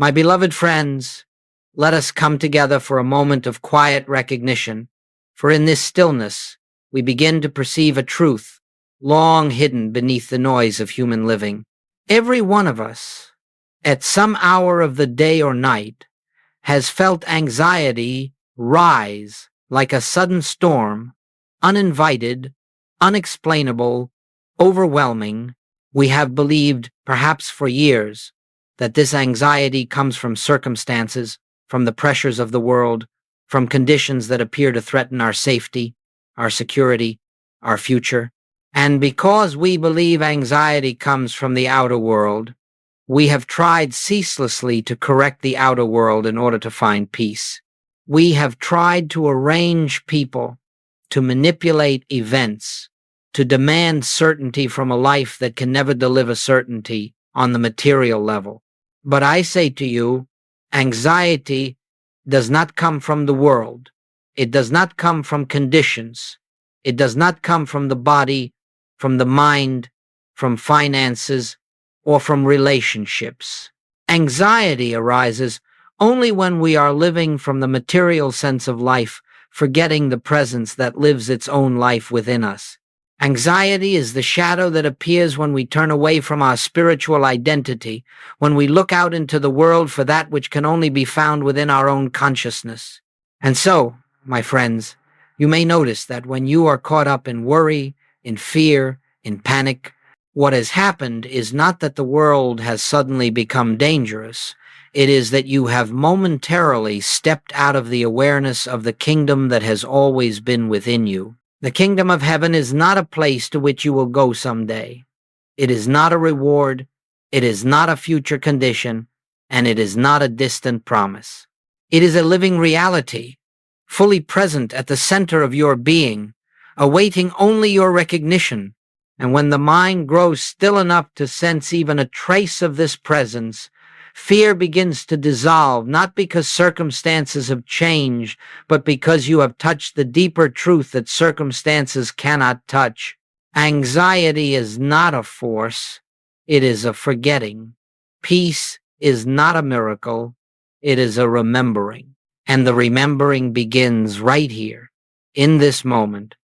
My beloved friends, let us come together for a moment of quiet recognition, for in this stillness we begin to perceive a truth long hidden beneath the noise of human living. Every one of us, at some hour of the day or night, has felt anxiety rise like a sudden storm, uninvited, unexplainable, overwhelming. We have believed, perhaps for years, that this anxiety comes from circumstances, from the pressures of the world, from conditions that appear to threaten our safety, our security, our future. And because we believe anxiety comes from the outer world, we have tried ceaselessly to correct the outer world in order to find peace. We have tried to arrange people, to manipulate events, to demand certainty from a life that can never deliver certainty on the material level. But I say to you, anxiety does not come from the world. It does not come from conditions. It does not come from the body, from the mind, from finances, or from relationships. Anxiety arises only when we are living from the material sense of life, forgetting the presence that lives its own life within us. Anxiety is the shadow that appears when we turn away from our spiritual identity, when we look out into the world for that which can only be found within our own consciousness. And so, my friends, you may notice that when you are caught up in worry, in fear, in panic, what has happened is not that the world has suddenly become dangerous. It is that you have momentarily stepped out of the awareness of the kingdom that has always been within you. The kingdom of heaven is not a place to which you will go someday. It is not a reward. It is not a future condition, and it is not a distant promise. It is a living reality, fully present at the center of your being, awaiting only your recognition. And when the mind grows still enough to sense even a trace of this presence, fear begins to dissolve, not because circumstances have changed, but because you have touched the deeper truth that circumstances cannot touch. Anxiety is not a force, it is a forgetting. Peace is not a miracle, it is a remembering. And the remembering begins right here, in this moment,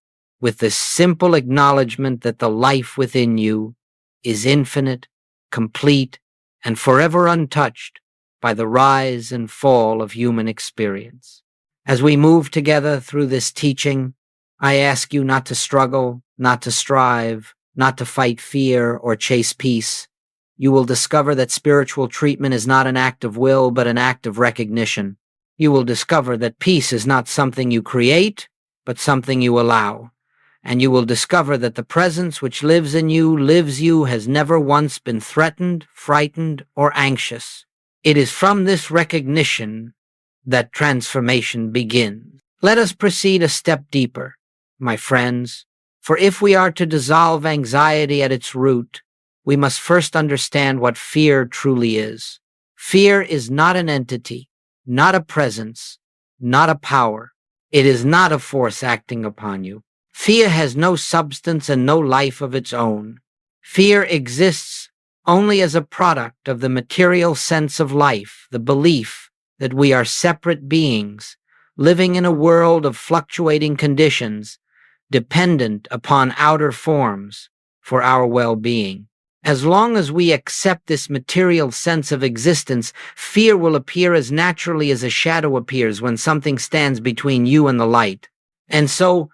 with the simple acknowledgement that the life within you is infinite, complete, and forever untouched by the rise and fall of human experience. As we move together through this teaching, I ask you not to struggle, not to strive, not to fight fear or chase peace. You will discover that spiritual treatment is not an act of will, but an act of recognition. You will discover that peace is not something you create, but something you allow. And you will discover that the presence which lives in you, lives you, has never once been threatened, frightened, or anxious. It is from this recognition that transformation begins. Let us proceed a step deeper, my friends, for if we are to dissolve anxiety at its root, we must first understand what fear truly is. Fear is not an entity, not a presence, not a power. It is not a force acting upon you. Fear has no substance and no life of its own. Fear exists only as a product of the material sense of life, the belief that we are separate beings, living in a world of fluctuating conditions, dependent upon outer forms for our well-being. As long as we accept this material sense of existence, fear will appear as naturally as a shadow appears when something stands between you and the light. And so,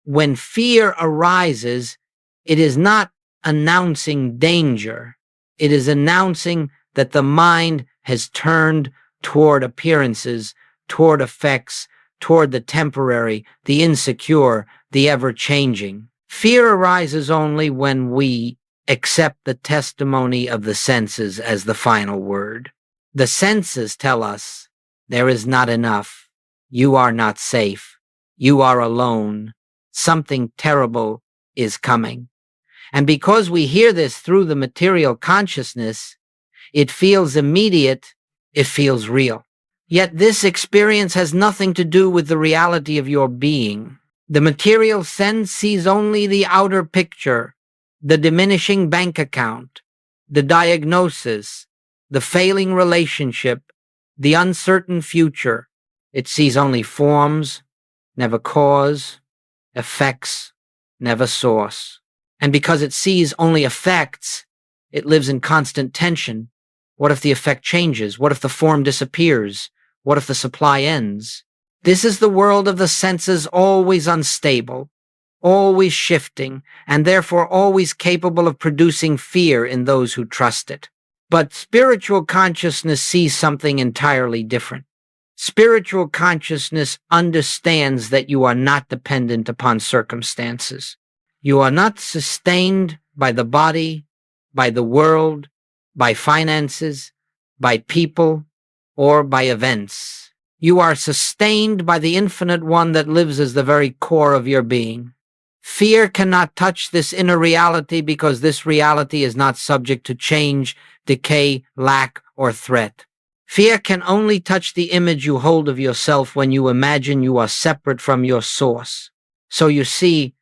when fear arises, it is not announcing danger. It is announcing that the mind has turned toward appearances, toward effects, toward the temporary, the insecure, the ever-changing. Fear arises only when we accept the testimony of the senses as the final word. The senses tell us, there is not enough. You are not safe. You are alone. Something terrible is coming. And because we hear this through the material consciousness, it feels immediate, it feels real. Yet this experience has nothing to do with the reality of your being. The material sense sees only the outer picture, the diminishing bank account, the diagnosis, the failing relationship, the uncertain future. It sees only forms, never cause, effects, never source. And because it sees only effects, it lives in constant tension. What if the effect changes? What if the form disappears? What if the supply ends? This is the world of the senses, always unstable, always shifting, and therefore always capable of producing fear in those who trust it. But spiritual consciousness sees something entirely different. Spiritual consciousness understands that you are not dependent upon circumstances. You are not sustained by the body, by the world, by finances, by people, or by events. You are sustained by the infinite one that lives as the very core of your being. Fear cannot touch this inner reality because this reality is not subject to change, decay, lack, or threat. Fear can only touch the image you hold of yourself when you imagine you are separate from your source. So you see,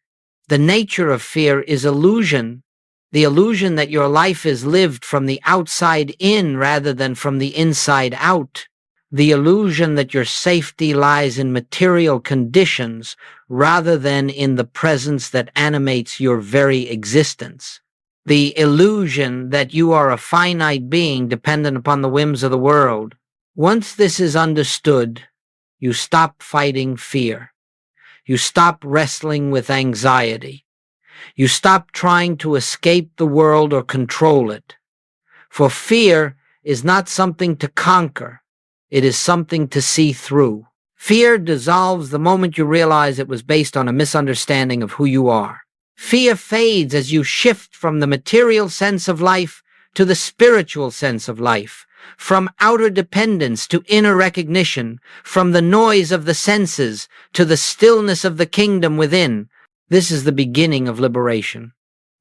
the nature of fear is illusion, the illusion that your life is lived from the outside in rather than from the inside out, the illusion that your safety lies in material conditions rather than in the presence that animates your very existence, the illusion that you are a finite being dependent upon the whims of the world. Once this is understood, you stop fighting fear. You stop wrestling with anxiety. You stop trying to escape the world or control it. For fear is not something to conquer. It is something to see through. Fear dissolves the moment you realize it was based on a misunderstanding of who you are. Fear fades as you shift from the material sense of life to the spiritual sense of life, from outer dependence to inner recognition, from the noise of the senses to the stillness of the kingdom within. This is the beginning of liberation,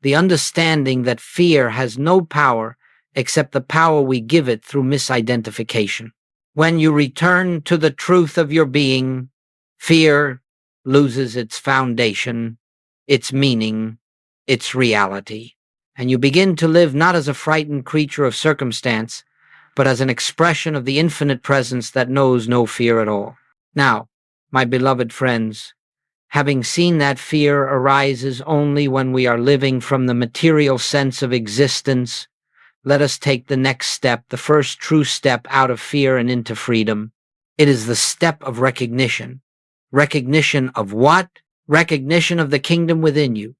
the understanding that fear has no power except the power we give it through misidentification. When you return to the truth of your being, fear loses its foundation, its meaning, its reality, and you begin to live not as a frightened creature of circumstance, but as an expression of the infinite presence that knows no fear at all. Now, my beloved friends, having seen that fear arises only when we are living from the material sense of existence, let us take the next step, the first true step out of fear and into freedom. It is the step of recognition. Recognition of what? Recognition of the kingdom within you.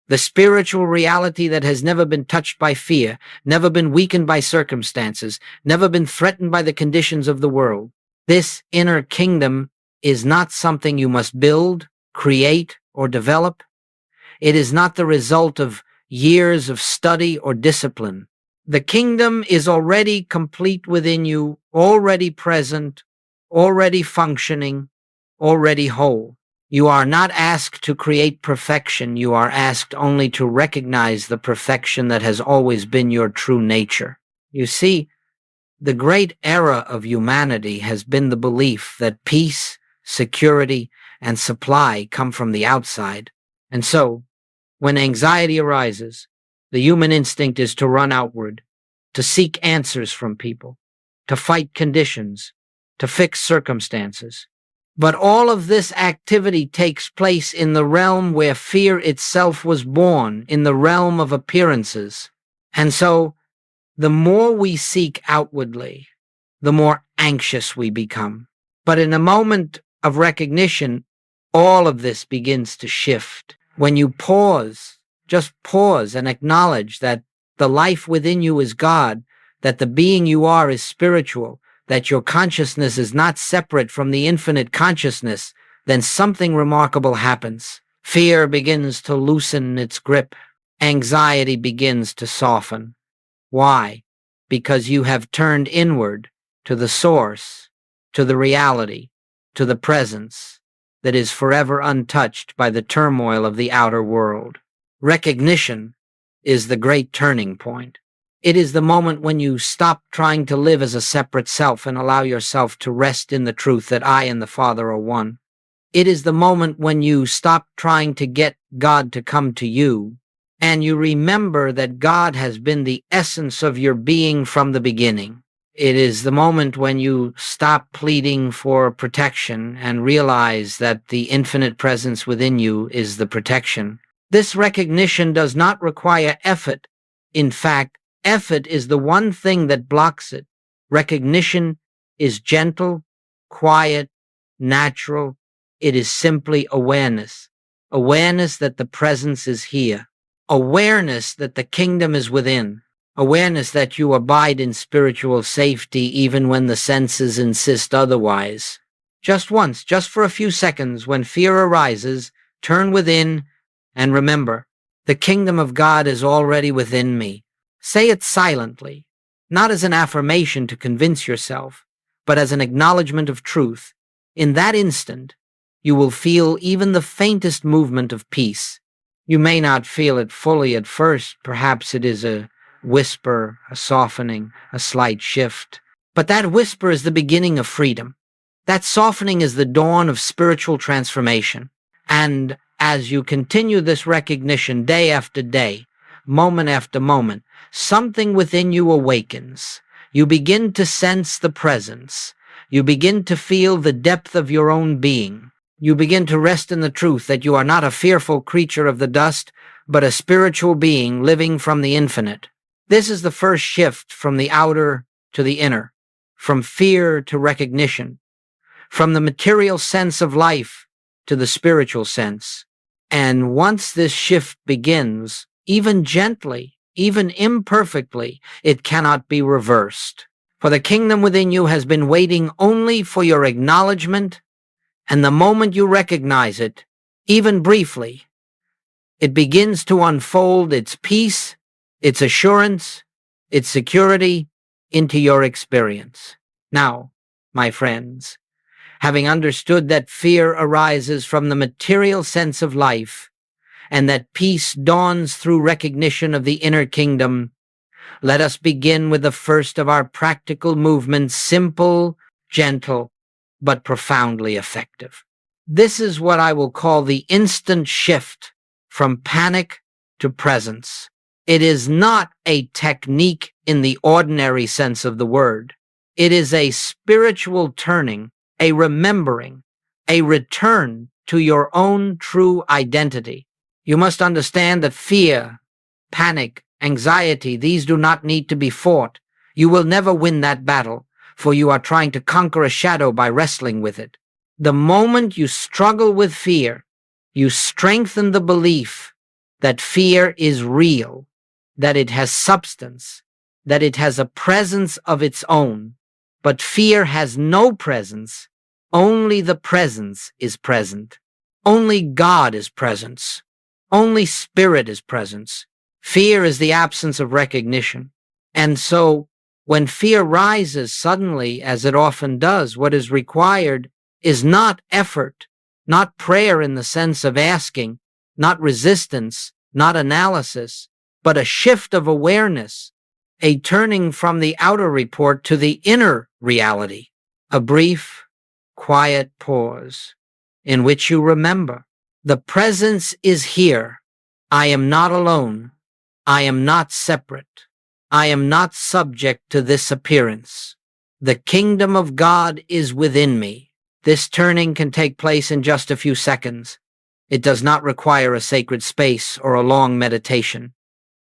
The spiritual reality that has never been touched by fear, never been weakened by circumstances, never been threatened by the conditions of the world. This inner kingdom is not something you must build, create, or develop. It is not the result of years of study or discipline. The kingdom is already complete within you, already present, already functioning, already whole. You are not asked to create perfection. You are asked only to recognize the perfection that has always been your true nature. You see, the great error of humanity has been the belief that peace, security, and supply come from the outside. And so, when anxiety arises, the human instinct is to run outward, to seek answers from people, to fight conditions, to fix circumstances. But all of this activity takes place in the realm where fear itself was born, in the realm of appearances. And so, the more we seek outwardly, the more anxious we become. But in a moment of recognition, all of this begins to shift. When you pause, just pause and acknowledge that the life within you is God, that the being you are is spiritual, that your consciousness is not separate from the infinite consciousness, then something remarkable happens. Fear begins to loosen its grip. Anxiety begins to soften. Why? Because you have turned inward to the source, to the reality, to the presence that is forever untouched by the turmoil of the outer world. Recognition is the great turning point. It is the moment when you stop trying to live as a separate self and allow yourself to rest in the truth that I and the Father are one. It is the moment when you stop trying to get God to come to you and you remember that God has been the essence of your being from the beginning. It is the moment when you stop pleading for protection and realize that the infinite presence within you is the protection. This recognition does not require effort. In fact, effort is the one thing that blocks it. Recognition is gentle, quiet, natural. It is simply awareness. Awareness that the presence is here. Awareness that the kingdom is within. Awareness that you abide in spiritual safety even when the senses insist otherwise. Just once, just for a few seconds, when fear arises, turn within and remember, the kingdom of God is already within me. Say it silently, not as an affirmation to convince yourself, but as an acknowledgement of truth. In that instant, you will feel even the faintest movement of peace. You may not feel it fully at first. Perhaps it is a whisper, a softening, a slight shift. But that whisper is the beginning of freedom. That softening is the dawn of spiritual transformation. And as you continue this recognition day after day, moment after moment, something within you awakens. You begin to sense the presence. You begin to feel the depth of your own being. You begin to rest in the truth that you are not a fearful creature of the dust, but a spiritual being living from the infinite. This is the first shift from the outer to the inner, from fear to recognition, from the material sense of life to the spiritual sense. And once this shift begins, even gently, even imperfectly, it cannot be reversed. For the kingdom within you has been waiting only for your acknowledgement, and the moment you recognize it, even briefly, it begins to unfold its peace, its assurance, its security into your experience. Now, my friends, having understood that fear arises from the material sense of life and that peace dawns through recognition of the inner kingdom, let us begin with the first of our practical movements, simple, gentle, but profoundly effective. This is what I will call the instant shift from panic to presence. It is not a technique in the ordinary sense of the word. It is a spiritual turning, a remembering, a return to your own true identity. You must understand that fear, panic, anxiety, these do not need to be fought. You will never win that battle, for you are trying to conquer a shadow by wrestling with it. The moment you struggle with fear, you strengthen the belief that fear is real, that it has substance, that it has a presence of its own. But fear has no presence. Only the presence is present. Only God is presence. Only spirit is presence. Fear is the absence of recognition. And so, when fear rises suddenly, as it often does, what is required is not effort, not prayer in the sense of asking, not resistance, not analysis, but a shift of awareness, a turning from the outer report to the inner reality, a brief, quiet pause in which you remember, the presence is here. I am not alone. I am not separate. I am not subject to this appearance. The kingdom of God is within me. This turning can take place in just a few seconds. It does not require a sacred space or a long meditation.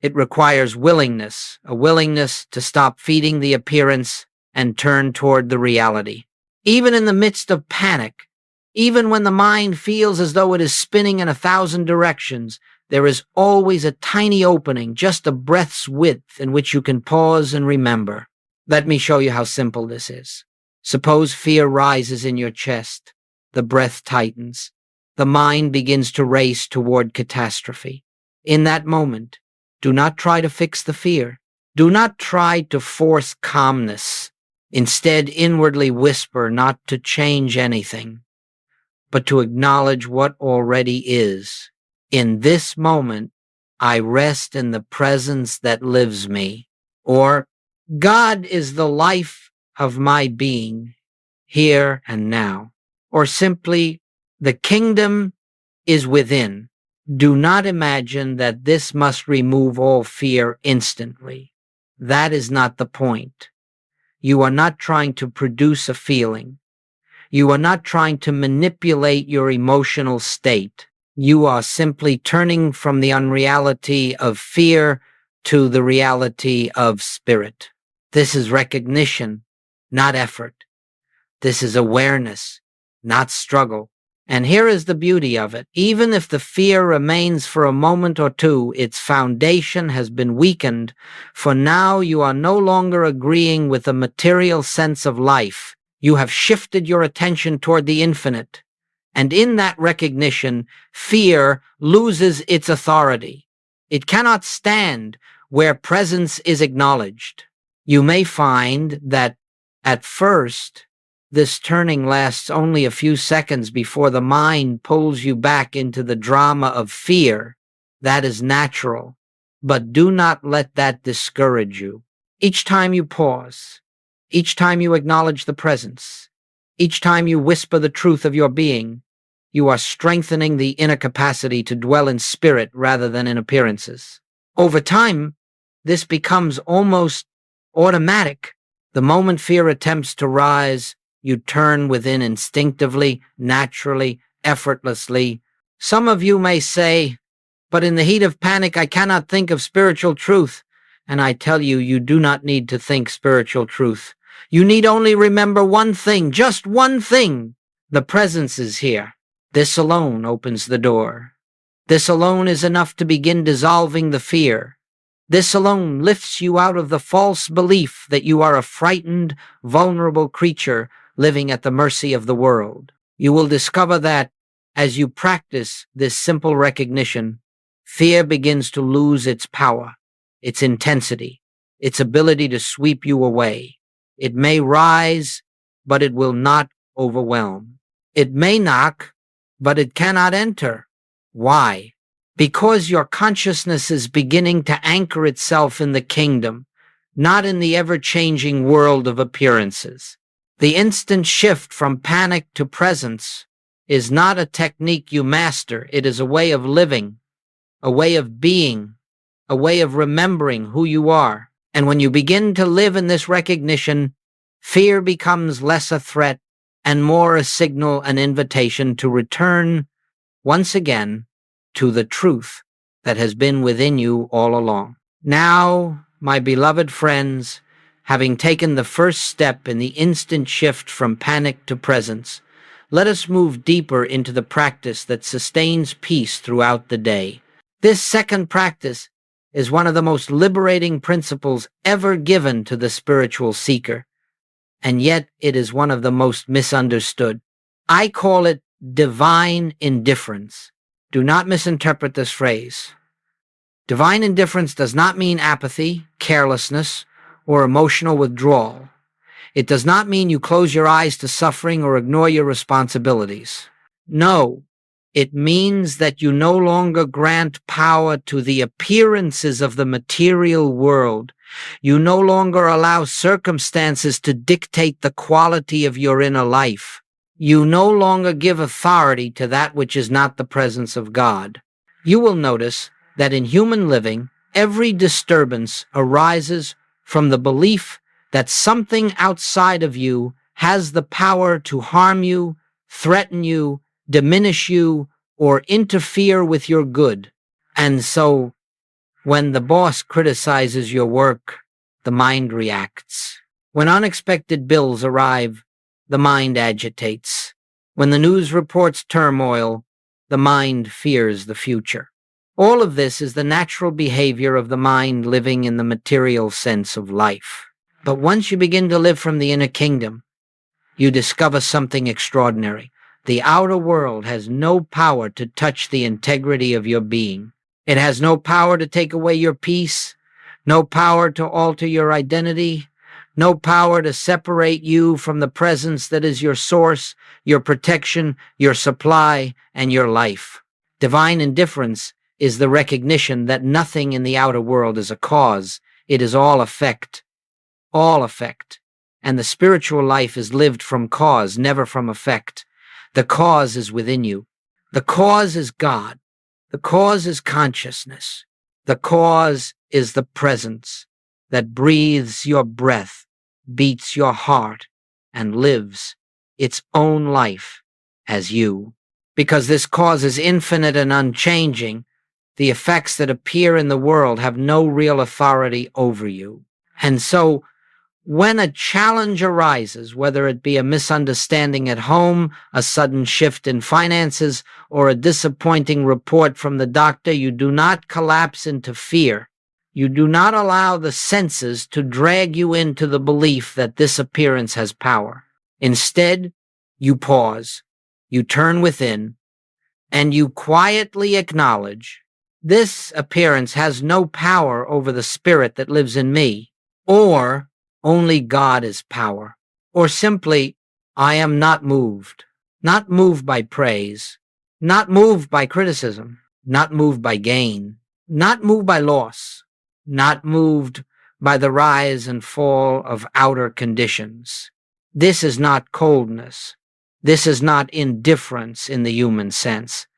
It requires willingness, a willingness to stop feeding the appearance and turn toward the reality. Even in the midst of panic, even when the mind feels as though it is spinning in 1,000 directions, there is always a tiny opening, just a breath's width, in which you can pause and remember. Let me show you how simple this is. Suppose fear rises in your chest. The breath tightens. The mind begins to race toward catastrophe. In that moment, do not try to fix the fear. Do not try to force calmness. Instead, inwardly whisper not to change anything, but to acknowledge what already is. In this moment, I rest in the presence that lives me. Or, God is the life of my being, here and now. Or simply, the kingdom is within. Do not imagine that this must remove all fear instantly. That is not the point. You are not trying to produce a feeling. You are not trying to manipulate your emotional state. You are simply turning from the unreality of fear to the reality of spirit. This is recognition, not effort. This is awareness, not struggle. And here is the beauty of it. Even if the fear remains for a moment or two, its foundation has been weakened, for now you are no longer agreeing with the material sense of life. You have shifted your attention toward the infinite. And in that recognition, fear loses its authority. It cannot stand where presence is acknowledged. You may find that at first, this turning lasts only a few seconds before the mind pulls you back into the drama of fear. That is natural, but do not let that discourage you. Each time you pause, each time you acknowledge the presence, each time you whisper the truth of your being, you are strengthening the inner capacity to dwell in spirit rather than in appearances. Over time, this becomes almost automatic. The moment fear attempts to rise, you turn within instinctively, naturally, effortlessly. Some of you may say, but in the heat of panic, I cannot think of spiritual truth. And I tell you, you do not need to think spiritual truth. You need only remember one thing, just one thing. The presence is here. This alone opens the door. This alone is enough to begin dissolving the fear. This alone lifts you out of the false belief that you are a frightened, vulnerable creature living at the mercy of the world. You will discover that, as you practice this simple recognition, fear begins to lose its power, its intensity, its ability to sweep you away. It may rise, but it will not overwhelm. It may knock, but it cannot enter. Why? Because your consciousness is beginning to anchor itself in the kingdom, not in the ever-changing world of appearances. The instant shift from panic to presence is not a technique you master. It is a way of living, a way of being, a way of remembering who you are. And when you begin to live in this recognition, fear becomes less a threat and more a signal, an invitation to return once again to the truth that has been within you all along. Now, my beloved friends, having taken the first step in the instant shift from panic to presence, let us move deeper into the practice that sustains peace throughout the day. This second practice is one of the most liberating principles ever given to the spiritual seeker, and yet it is one of the most misunderstood. I call it divine indifference. Do not misinterpret this phrase. Divine indifference does not mean apathy, carelessness, or emotional withdrawal. It does not mean you close your eyes to suffering or ignore your responsibilities. No, it means that you no longer grant power to the appearances of the material world. You no longer allow circumstances to dictate the quality of your inner life. You no longer give authority to that which is not the presence of God. You will notice that in human living, every disturbance arises from the belief that something outside of you has the power to harm you, threaten you, diminish you, or interfere with your good. And so, when the boss criticizes your work, the mind reacts. When unexpected bills arrive, the mind agitates. When the news reports turmoil, the mind fears the future. All of this is the natural behavior of the mind living in the material sense of life. But once you begin to live from the inner kingdom, you discover something extraordinary. The outer world has no power to touch the integrity of your being. It has no power to take away your peace, no power to alter your identity, no power to separate you from the presence that is your source, your protection, your supply, and your life. Divine indifference is the recognition that nothing in the outer world is a cause. It is all effect. All effect. And the spiritual life is lived from cause, never from effect. The cause is within you. The cause is God. The cause is consciousness. The cause is the presence that breathes your breath, beats your heart, and lives its own life as you. Because this cause is infinite and unchanging, the effects that appear in the world have no real authority over you. And so, when a challenge arises, whether it be a misunderstanding at home, a sudden shift in finances, or a disappointing report from the doctor, you do not collapse into fear. You do not allow the senses to drag you into the belief that this appearance has power. Instead, you pause, you turn within, and you quietly acknowledge, this appearance has no power over the spirit that lives in me, or only God is power, or simply, I am not moved by praise, not moved by criticism, not moved by gain, not moved by loss, not moved by the rise and fall of outer conditions. This is not coldness. This is not indifference in the human sense.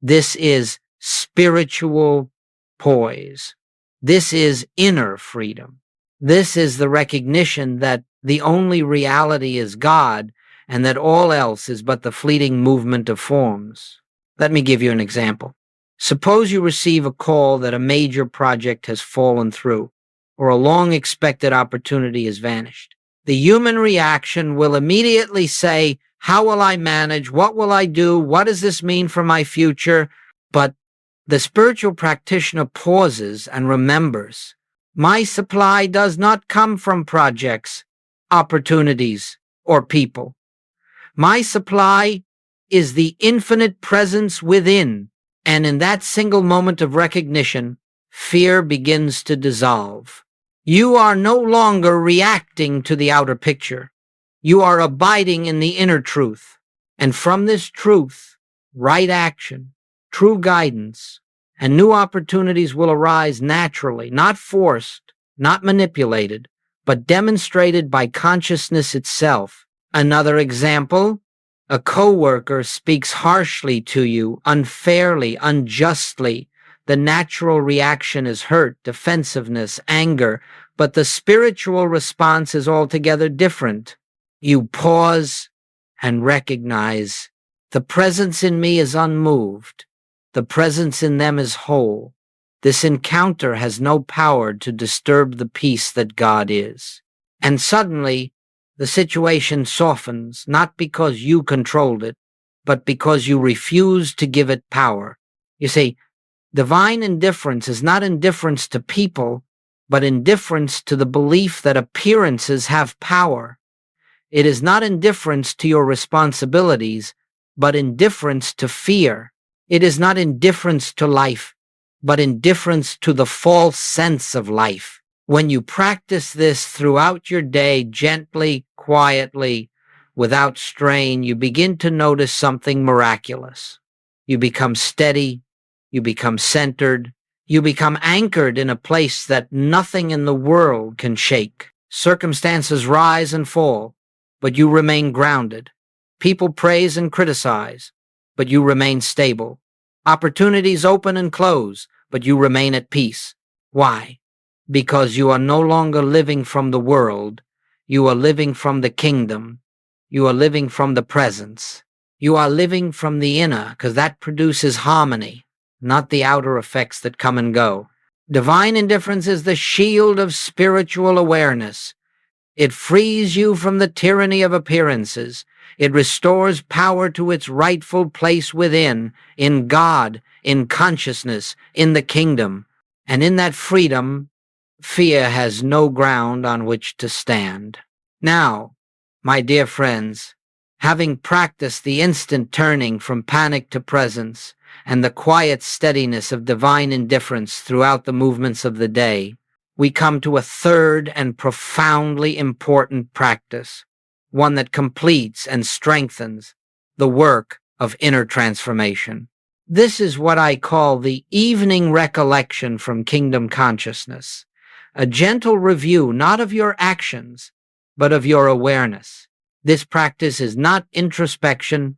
This is spiritual poise. This is inner freedom. This is the recognition that the only reality is God and that all else is but the fleeting movement of forms. Let me give you an example. Suppose you receive a call that a major project has fallen through or a long-expected opportunity has vanished. The human reaction will immediately say, how will I manage? What will I do? What does this mean for my future? But the spiritual practitioner pauses and remembers, my supply does not come from projects, opportunities, or people. My supply is the infinite presence within, and in that single moment of recognition, fear begins to dissolve. You are no longer reacting to the outer picture. You are abiding in the inner truth, and from this truth, right action, true guidance, and new opportunities will arise naturally, not forced, not manipulated, but demonstrated by consciousness itself. Another example, a coworker speaks harshly to you, unfairly, unjustly. The natural reaction is hurt, defensiveness, anger, but the spiritual response is altogether different. You pause and recognize, the presence in me is unmoved. The presence in them is whole. This encounter has no power to disturb the peace that God is. And suddenly, the situation softens, not because you controlled it, but because you refused to give it power. You see, divine indifference is not indifference to people, but indifference to the belief that appearances have power. It is not indifference to your responsibilities, but indifference to fear. It is not indifference to life, but indifference to the false sense of life. When you practice this throughout your day, gently, quietly, without strain, you begin to notice something miraculous. You become steady, you become centered, you become anchored in a place that nothing in the world can shake. Circumstances rise and fall, but you remain grounded. People praise and criticize, but you remain stable. Opportunities open and close, but you remain at peace. Why? Because you are no longer living from the world. You are living from the kingdom. You are living from the presence. You are living from the inner, because that produces harmony, not the outer effects that come and go. Divine indifference is the shield of spiritual awareness. It frees you from the tyranny of appearances. It restores power to its rightful place within, in God, in consciousness, in the kingdom. And in that freedom, fear has no ground on which to stand. Now, my dear friends, having practiced the instant turning from panic to presence and the quiet steadiness of divine indifference throughout the movements of the day, we come to a third and profoundly important practice, one that completes and strengthens the work of inner transformation. This is what I call the evening recollection from kingdom consciousness, a gentle review not of your actions, but of your awareness. This practice is not introspection,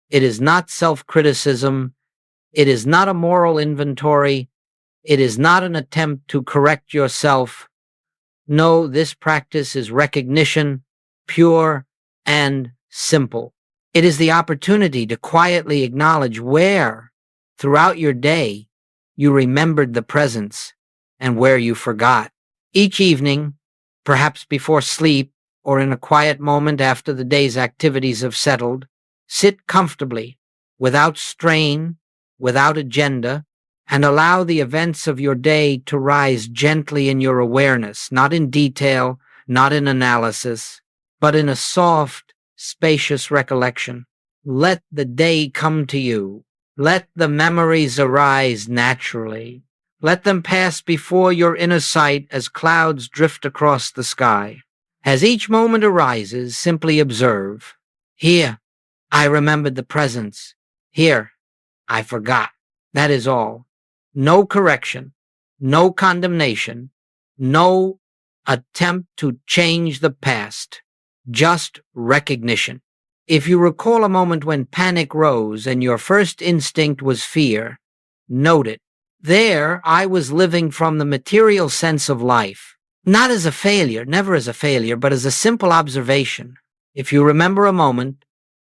it is not self-criticism, It is not a moral inventory. It is not an attempt to correct yourself. No, this practice is recognition, pure and simple. It is the opportunity to quietly acknowledge where, throughout your day, you remembered the presence and where you forgot. Each evening, perhaps before sleep or in a quiet moment after the day's activities have settled, sit comfortably, without strain, without agenda, and allow the events of your day to rise gently in your awareness, not in detail, not in analysis, but in a soft, spacious recollection. Let the day come to you. Let the memories arise naturally. Let them pass before your inner sight as clouds drift across the sky. As each moment arises, simply observe. Here, I remembered the presence. Here, I forgot. That is all. No correction, no condemnation, no attempt to change the past, just recognition. If you recall a moment when panic rose and your first instinct was fear, note it. There, I was living from the material sense of life, not as a failure, never as a failure, but as a simple observation. If you remember a moment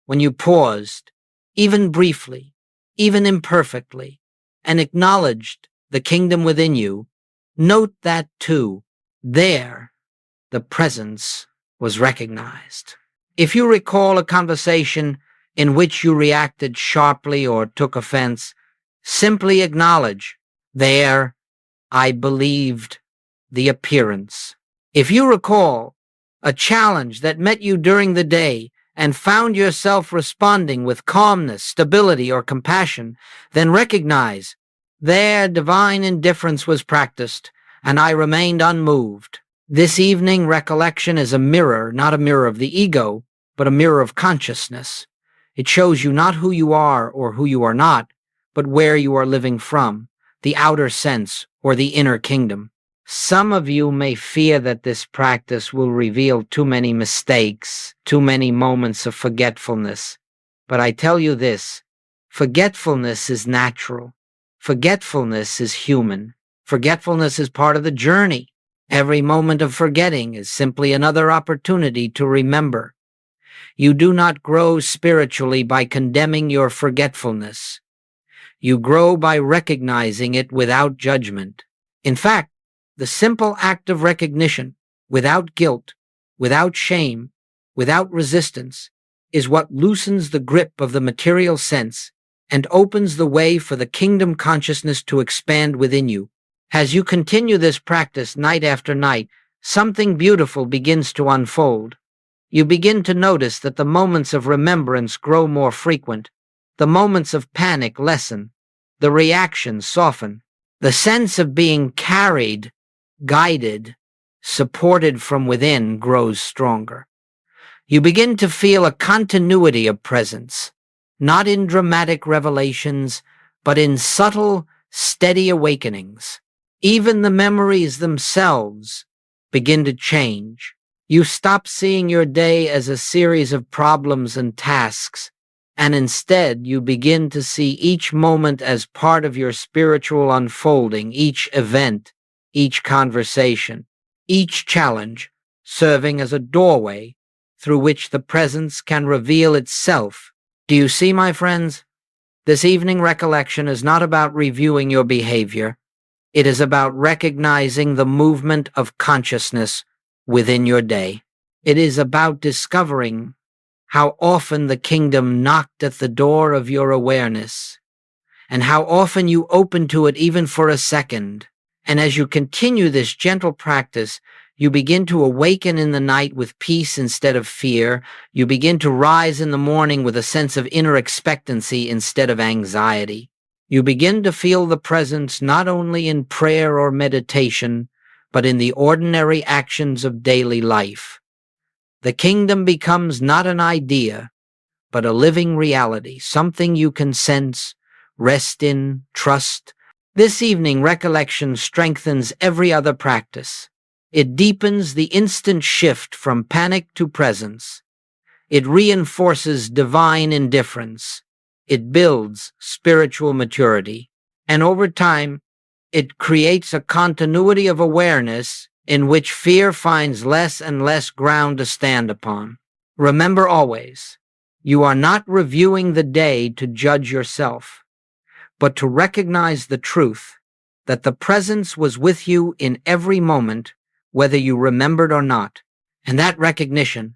when you paused, even briefly, even imperfectly, and acknowledged the kingdom within you, note that too. There, the presence was recognized. If you recall a conversation in which you reacted sharply or took offense, simply acknowledge, there, I believed the appearance. If you recall a challenge that met you during the day and found yourself responding with calmness, stability, or compassion, then recognize there divine indifference was practiced, and I remained unmoved. This evening recollection is a mirror, not a mirror of the ego, but a mirror of consciousness. It shows you not who you are or who you are not, but where you are living from, the outer sense or the inner kingdom. Some of you may fear that this practice will reveal too many mistakes, too many moments of forgetfulness. But I tell you this, forgetfulness is natural. Forgetfulness is human. Forgetfulness is part of the journey. Every moment of forgetting is simply another opportunity to remember. You do not grow spiritually by condemning your forgetfulness. You grow by recognizing it without judgment. In fact, the simple act of recognition, without guilt, without shame, without resistance, is what loosens the grip of the material sense and opens the way for the kingdom consciousness to expand within you. As you continue this practice night after night, something beautiful begins to unfold. You begin to notice that the moments of remembrance grow more frequent, the moments of panic lessen, the reactions soften, the sense of being carried, guided, supported from within grows stronger. You begin to feel a continuity of presence, not in dramatic revelations, but in subtle, steady awakenings. Even the memories themselves begin to change. You stop seeing your day as a series of problems and tasks, and instead you begin to see each moment as part of your spiritual unfolding, each event, each conversation, each challenge serving as a doorway through which the presence can reveal itself. Do you see, my friends? This evening recollection is not about reviewing your behavior. It is about recognizing the movement of consciousness within your day. It is about discovering how often the kingdom knocked at the door of your awareness, and how often you open to it even for a second. And as you continue this gentle practice, you begin to awaken in the night with peace instead of fear. You begin to rise in the morning with a sense of inner expectancy instead of anxiety. You begin to feel the presence not only in prayer or meditation, but in the ordinary actions of daily life. The kingdom becomes not an idea, but a living reality, something you can sense, rest in, trust. This evening recollection strengthens every other practice. It deepens the instant shift from panic to presence. It reinforces divine indifference. it builds spiritual maturity. And over time, it creates a continuity of awareness in which fear finds less and less ground to stand upon. Remember always, you are not reviewing the day to judge yourself, but to recognize the truth that the presence was with you in every moment, whether you remembered or not. And that recognition,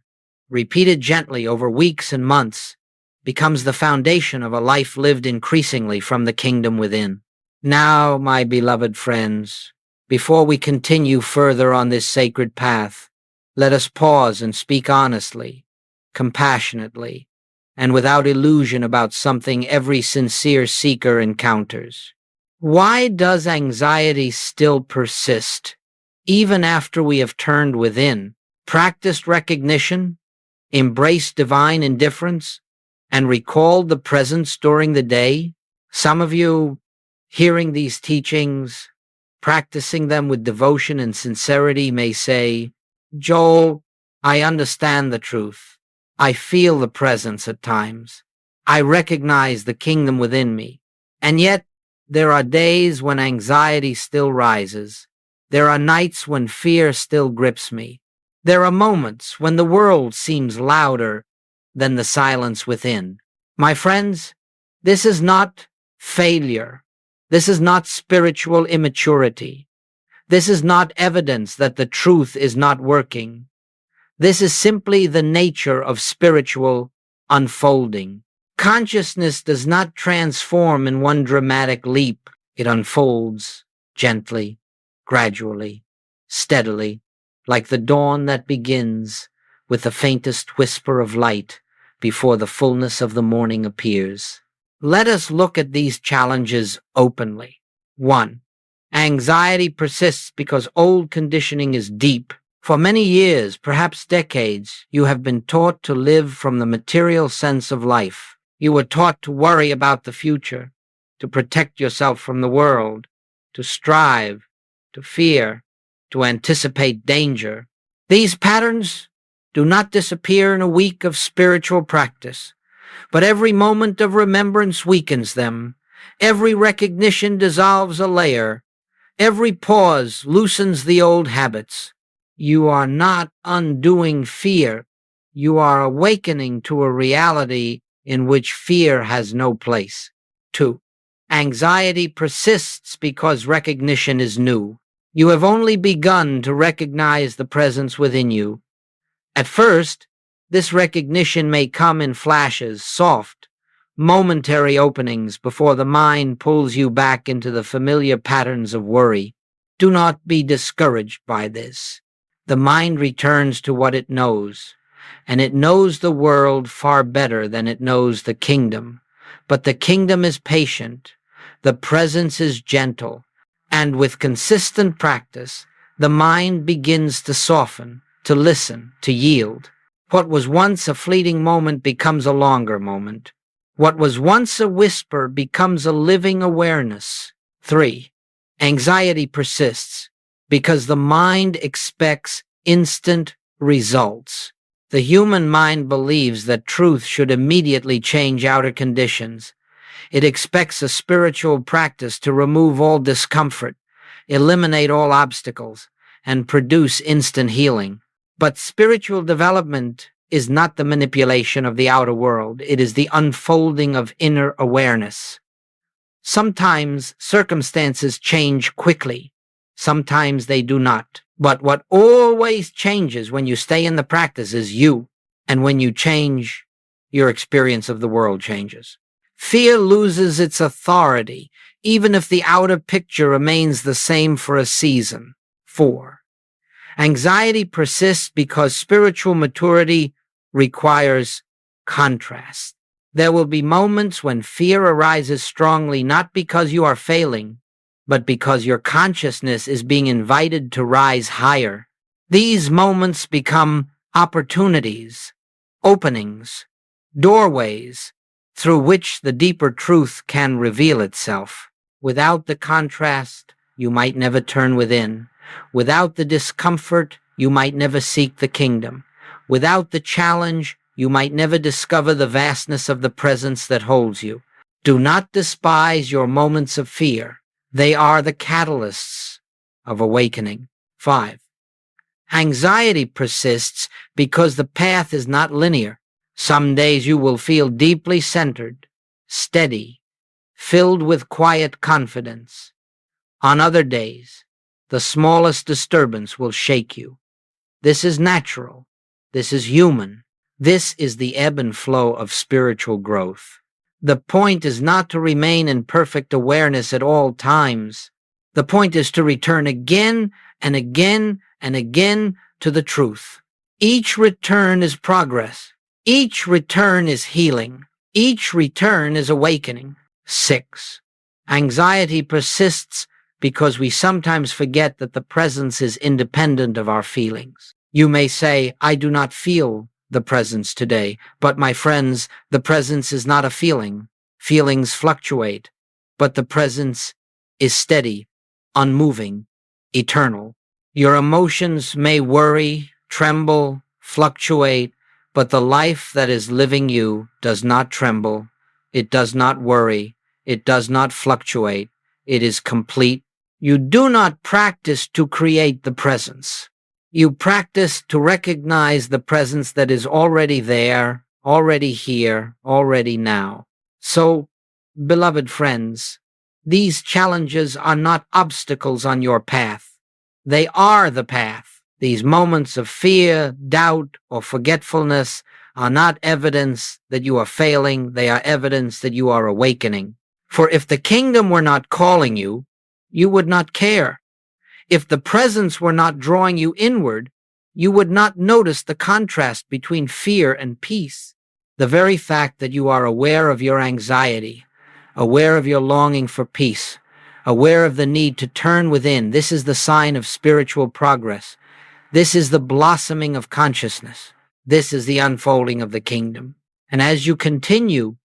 repeated gently over weeks and months, becomes the foundation of a life lived increasingly from the kingdom within. Now, my beloved friends, before we continue further on this sacred path, let us pause and speak honestly, compassionately, and without illusion about something every sincere seeker encounters. Why does anxiety still persist, even after we have turned within, practiced recognition, embraced divine indifference, and recalled the presence during the day? Some of you, hearing these teachings, practicing them with devotion and sincerity, may say, "Joel, I understand the truth. I feel the presence at times. I recognize the kingdom within me. And yet, there are days when anxiety still rises. There are nights when fear still grips me. There are moments when the world seems louder than the silence within." My friends, this is not failure. This is not spiritual immaturity. This is not evidence that the truth is not working. This is simply the nature of spiritual unfolding. Consciousness does not transform in one dramatic leap. It unfolds gently, gradually, steadily, like the dawn that begins with the faintest whisper of light before the fullness of the morning appears. Let us look at these challenges openly. 1. Anxiety persists because old conditioning is deep. For many years, perhaps decades, you have been taught to live from the material sense of life. You were taught to worry about the future, to protect yourself from the world, to strive, to fear, to anticipate danger. These patterns do not disappear in a week of spiritual practice, but every moment of remembrance weakens them. Every recognition dissolves a layer. Every pause loosens the old habits. You are not undoing fear. You are awakening to a reality in which fear has no place. 2. Anxiety persists because recognition is new. You have only begun to recognize the presence within you. At first, this recognition may come in flashes, soft, momentary openings before the mind pulls you back into the familiar patterns of worry. Do not be discouraged by this. The mind returns to what it knows, and it knows the world far better than it knows the kingdom. But the kingdom is patient, the presence is gentle, and with consistent practice, the mind begins to soften, to listen, to yield. What was once a fleeting moment becomes a longer moment. What was once a whisper becomes a living awareness. 3. Anxiety persists because the mind expects instant results. The human mind believes that truth should immediately change outer conditions. It expects a spiritual practice to remove all discomfort, eliminate all obstacles, and produce instant healing. But spiritual development is not the manipulation of the outer world. It is the unfolding of inner awareness. Sometimes circumstances change quickly. Sometimes they do not. But what always changes when you stay in the practice is you. And when you change, your experience of the world changes. Fear loses its authority, even if the outer picture remains the same for a season. 4. Anxiety persists because spiritual maturity requires contrast. There will be moments when fear arises strongly, not because you are failing, but because your consciousness is being invited to rise higher. These moments become opportunities, openings, doorways through which the deeper truth can reveal itself. Without the contrast, you might never turn within. Without the discomfort, you might never seek the kingdom. Without the challenge, you might never discover the vastness of the presence that holds you. Do not despise your moments of fear. They are the catalysts of awakening. 5. Anxiety persists because the path is not linear. Some days you will feel deeply centered, steady, filled with quiet confidence. On other days, the smallest disturbance will shake you. This is natural. This is human. This is the ebb and flow of spiritual growth. The point is not to remain in perfect awareness at all times. The point is to return again and again and again to the truth. Each return is progress. Each return is healing. Each return is awakening. 6. Anxiety persists because we sometimes forget that the presence is independent of our feelings. You may say, I do not feel the presence today, but my friends, the presence is not a feeling. Feelings fluctuate, but the presence is steady, unmoving, eternal. Your emotions may worry, tremble, fluctuate, but the life that is living you does not tremble. It does not worry. It does not fluctuate. It is complete. You do not practice to create the presence. You practice to recognize the presence that is already there, already here, already now. So, beloved friends, these challenges are not obstacles on your path. They are the path. These moments of fear, doubt, or forgetfulness are not evidence that you are failing. They are evidence that you are awakening. For if the kingdom were not calling you, you would not care. If the presence were not drawing you inward, you would not notice the contrast between fear and peace. The very fact that you are aware of your anxiety, aware of your longing for peace, aware of the need to turn within, this is the sign of spiritual progress. This is the blossoming of consciousness. This is the unfolding of the kingdom. And as you continue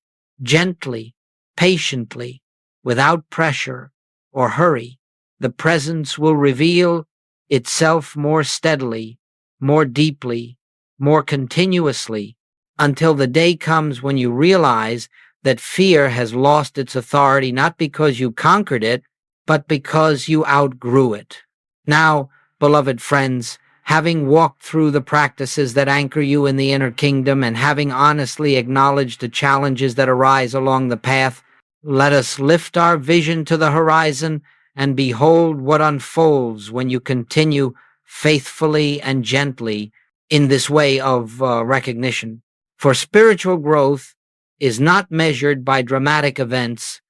gently, patiently, without pressure or hurry, the presence will reveal itself more steadily, more deeply, more continuously, until the day comes when you realize that fear has lost its authority not because you conquered it, but because you outgrew it. Now, beloved friends, having walked through the practices that anchor you in the inner kingdom and having honestly acknowledged the challenges that arise along the path, let us lift our vision to the horizon and behold what unfolds when you continue faithfully and gently in this way of recognition. For spiritual growth is not measured by dramatic events,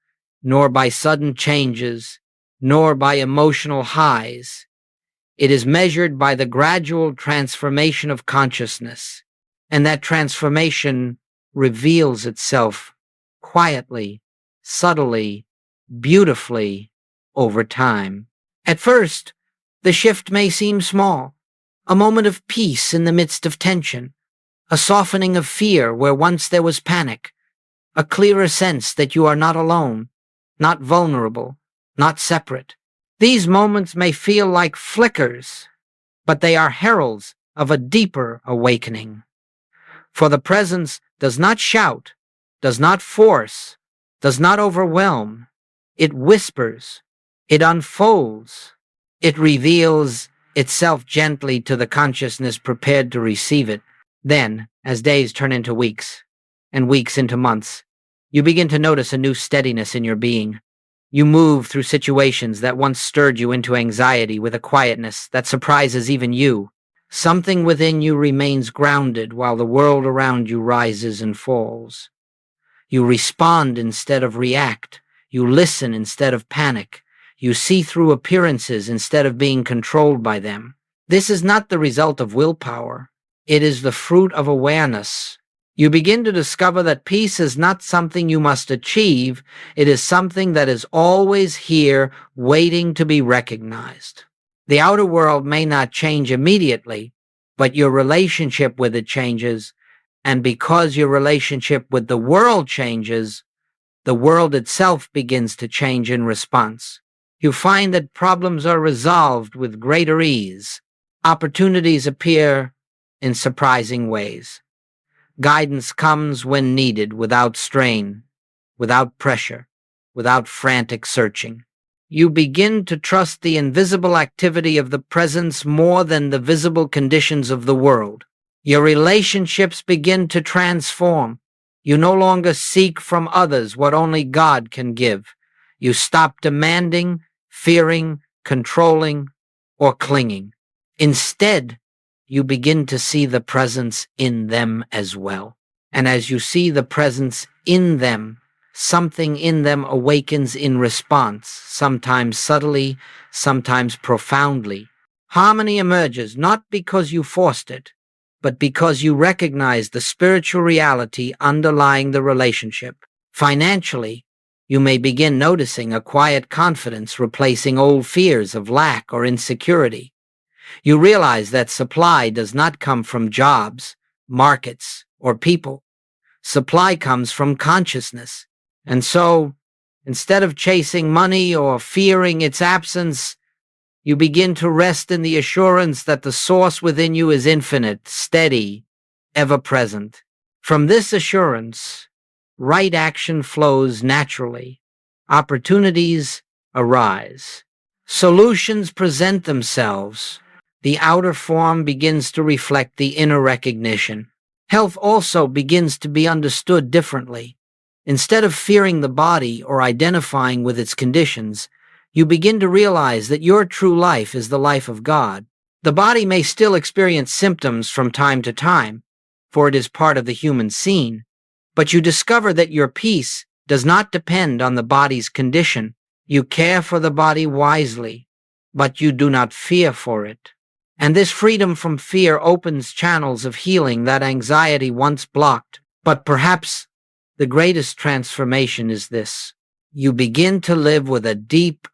nor by sudden changes, nor by emotional highs. It is measured by the gradual transformation of consciousness, and that transformation reveals itself quietly, subtly, beautifully, over time. At first, the shift may seem small, a moment of peace in the midst of tension, a softening of fear where once there was panic, a clearer sense that you are not alone, not vulnerable, not separate. These moments may feel like flickers, but they are heralds of a deeper awakening. For the presence does not shout, does not force, does not overwhelm. It whispers. It unfolds. It reveals itself gently to the consciousness prepared to receive it. Then, as days turn into weeks, and weeks into months, you begin to notice a new steadiness in your being. You move through situations that once stirred you into anxiety with a quietness that surprises even you. Something within you remains grounded while the world around you rises and falls. You respond instead of react. You listen instead of panic. You see through appearances instead of being controlled by them. This is not the result of willpower. It is the fruit of awareness. You begin to discover that peace is not something you must achieve. It is something that is always here, waiting to be recognized. The outer world may not change immediately, but your relationship with it changes. And because your relationship with the world changes, the world itself begins to change in response. You find that problems are resolved with greater ease. Opportunities appear in surprising ways. Guidance comes when needed without strain. without pressure, without frantic searching. You begin to trust the invisible activity of the presence more than the visible conditions of the world. Your relationships begin to transform. You no longer seek from others what only God can give. You stop demanding, fearing, controlling, or clinging. Instead, you begin to see the presence in them as well. And as you see the presence in them, something in them awakens in response, sometimes subtly, sometimes profoundly. Harmony emerges not because you forced it, but because you recognize the spiritual reality underlying the relationship. Financially, you may begin noticing a quiet confidence replacing old fears of lack or insecurity. You realize that supply does not come from jobs, markets, or people. Supply comes from consciousness. And so, instead of chasing money or fearing its absence, you begin to rest in the assurance that the source within you is infinite, steady, ever-present. From this assurance, right action flows naturally. Opportunities arise. Solutions present themselves. The outer form begins to reflect the inner recognition. Health also begins to be understood differently. Instead of fearing the body or identifying with its conditions, you begin to realize that your true life is the life of God. The body may still experience symptoms from time to time, for it is part of the human scene, but you discover that your peace does not depend on the body's condition. You care for the body wisely, but you do not fear for it. And this freedom from fear opens channels of healing that anxiety once blocked. But perhaps the greatest transformation is this. You begin to live with a deep,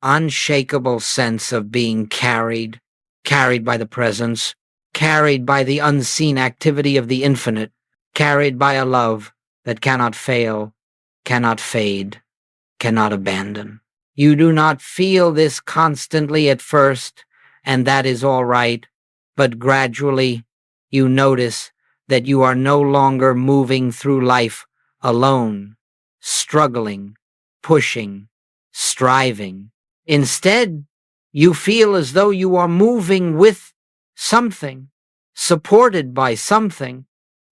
unshakable sense of being carried by the presence, carried by the unseen activity of the infinite, carried by a love that cannot fail, cannot fade, cannot abandon. You do not feel this constantly at first, and that is all right, but gradually you notice that you are no longer moving through life alone, struggling, pushing, striving. Instead, you feel as though you are moving with something, supported by something,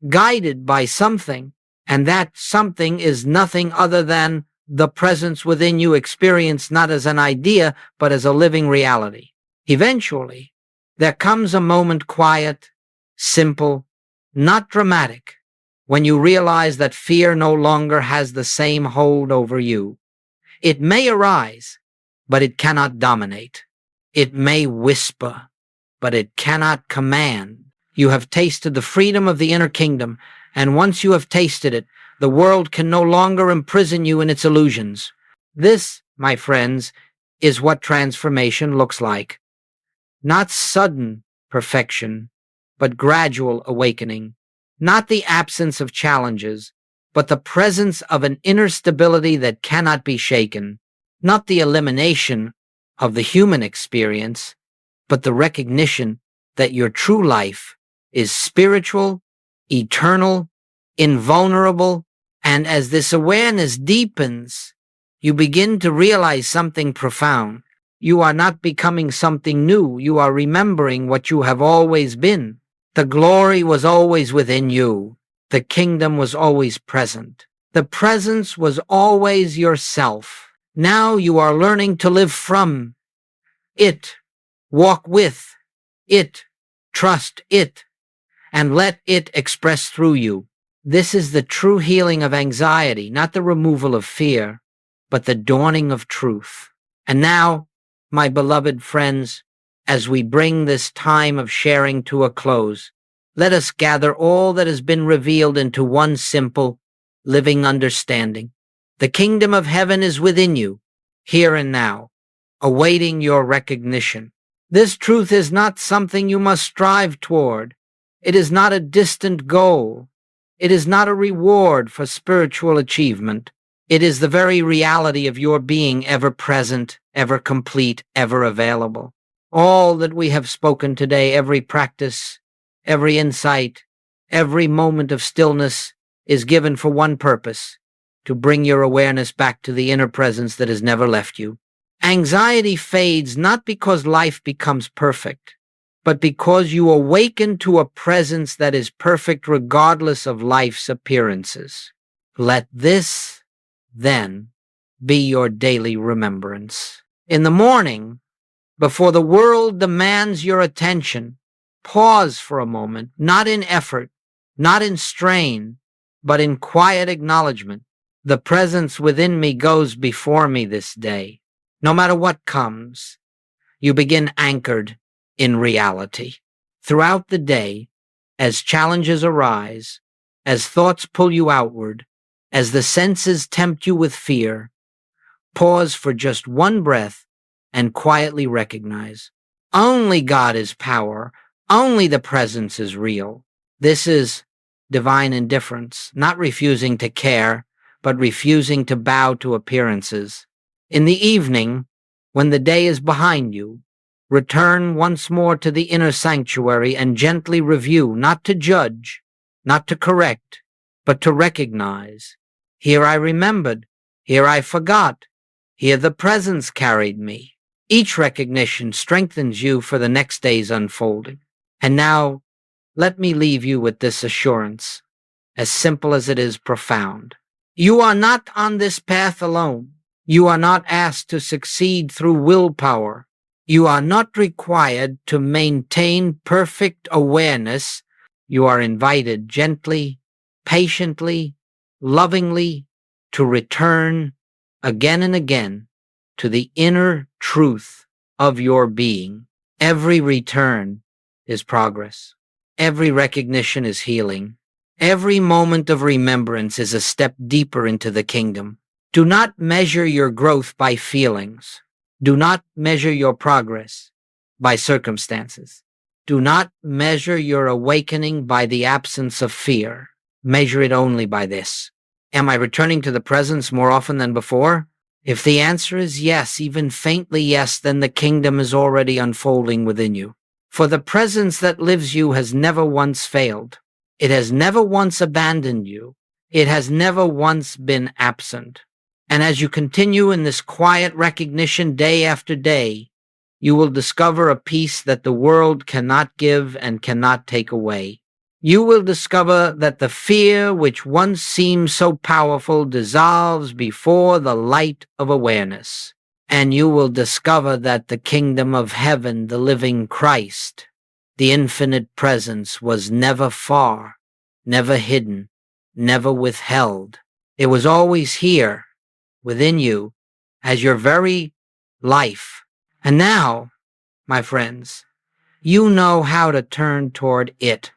guided by something, and that something is nothing other than the presence within you experienced not as an idea, but as a living reality. Eventually, there comes a moment quiet, simple, not dramatic, when you realize that fear no longer has the same hold over you. It may arise, but it cannot dominate. It may whisper, but it cannot command. You have tasted the freedom of the inner kingdom, and once you have tasted it, the world can no longer imprison you in its illusions. This, my friends, is what transformation looks like. Not sudden perfection, but gradual awakening. Not the absence of challenges, but the presence of an inner stability that cannot be shaken. Not the elimination of the human experience, but the recognition that your true life is spiritual, eternal, invulnerable, and as this awareness deepens, you begin to realize something profound. You are not becoming something new. You are remembering what you have always been. The glory was always within you. The kingdom was always present. The presence was always yourself. Now you are learning to live from it, walk with it, trust it, and let it express through you. This is the true healing of anxiety, not the removal of fear, but the dawning of truth. And now, my beloved friends, as we bring this time of sharing to a close, let us gather all that has been revealed into one simple, living understanding. The kingdom of heaven is within you, here and now, awaiting your recognition. This truth is not something you must strive toward. It is not a distant goal. It is not a reward for spiritual achievement. It is the very reality of your being ever present, ever complete, ever available. All that we have spoken today, every practice, every insight, every moment of stillness is given for one purpose, to bring your awareness back to the inner presence that has never left you. Anxiety fades not because life becomes perfect, but because you awaken to a presence that is perfect regardless of life's appearances. Let this, then, be your daily remembrance. In the morning, before the world demands your attention, pause for a moment, not in effort, not in strain, but in quiet acknowledgement. The presence within me goes before me this day. No matter what comes, you begin anchored in reality. Throughout the day, as challenges arise, as thoughts pull you outward, as the senses tempt you with fear, pause for just one breath and quietly recognize only God is power, only the presence is real. This is divine indifference, not refusing to care, but refusing to bow to appearances. In the evening, when the day is behind you, return once more to the inner sanctuary and gently review, not to judge, not to correct, but to recognize. Here I remembered, here I forgot, here the presence carried me. Each recognition strengthens you for the next day's unfolding. And now, let me leave you with this assurance, as simple as it is profound. You are not on this path alone. You are not asked to succeed through willpower. You are not required to maintain perfect awareness. You are invited gently, patiently, lovingly to return again and again to the inner truth of your being. Every return is progress. Every recognition is healing. Every moment of remembrance is a step deeper into the kingdom. Do not measure your growth by feelings. Do not measure your progress by circumstances. Do not measure your awakening by the absence of fear. Measure it only by this. Am I returning to the presence more often than before? If the answer is yes, even faintly yes, then the kingdom is already unfolding within you. For the presence that lives you has never once failed. It has never once abandoned you. It has never once been absent. And as you continue in this quiet recognition day after day, you will discover a peace that the world cannot give and cannot take away. You will discover that the fear which once seemed so powerful dissolves before the light of awareness. And you will discover that the kingdom of heaven, the living Christ, the infinite presence, was never far, never hidden, never withheld. It was always here, within you, as your very life. And now, my friends, you know how to turn toward it.